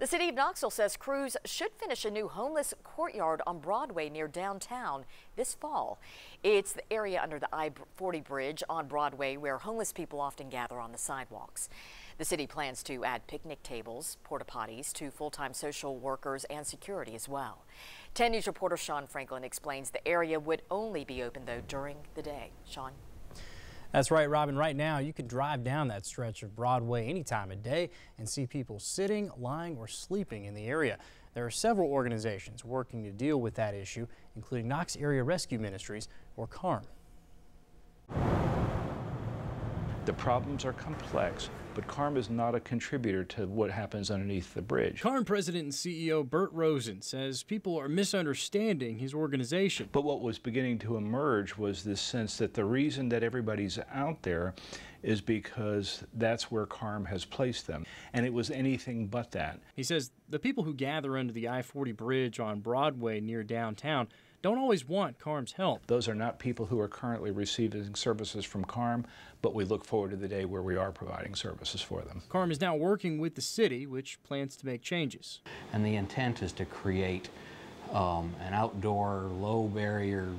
The city of Knoxville says crews should finish a new homeless courtyard on Broadway near downtown this fall. It's the area under the I-40 bridge on Broadway where homeless people often gather on the sidewalks. The city plans to add picnic tables, porta-potties to full-time social workers and security as well. 10 News reporter Sean Franklin explains the area would only be open though during the day. Sean? That's right, Robin. Right now, you can drive down that stretch of Broadway any time of day and see people sitting, lying, or sleeping in the area. There are several organizations working to deal with that issue, including Knox Area Rescue Ministries, or CARM. The problems are complex, but CARM is not a contributor to what happens underneath the bridge. CARM President and CEO Bert Rosen says people are misunderstanding his organization. But what was beginning to emerge was this sense that the reason that everybody's out there is because that's where CARM has placed them. And it was anything but that. He says the people who gather under the I-40 bridge on Broadway near downtown don't always want CARM's help. Those are not people who are currently receiving services from CARM, but we look forward to the day where we are providing services for them. CARM is now working with the city, which plans to make changes. And the intent is to create an outdoor, low barrier,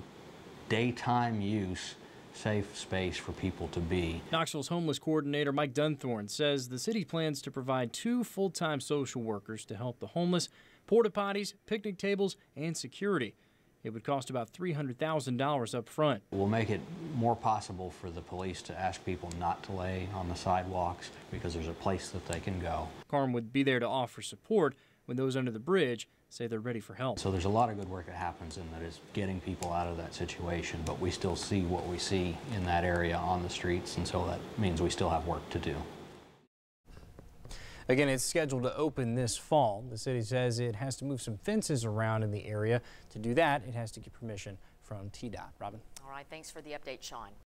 daytime use, safe space for people to be. Knoxville's homeless coordinator Mike Dunthorne says the city plans to provide 2 full-time social workers to help the homeless, porta-potties, picnic tables, and security. It would cost about $300,000 up front. We'll make it more possible for the police to ask people not to lay on the sidewalks because there's a place that they can go. CARM would be there to offer support when those under the bridge say they're ready for help. So there's a lot of good work that happens and that is getting people out of that situation, but we still see what we see in that area on the streets, and so that means we still have work to do. Again, it's scheduled to open this fall. The city says it has to move some fences around in the area. To do that, it has to get permission from TDOT. Robin? All right, thanks for the update, Sean.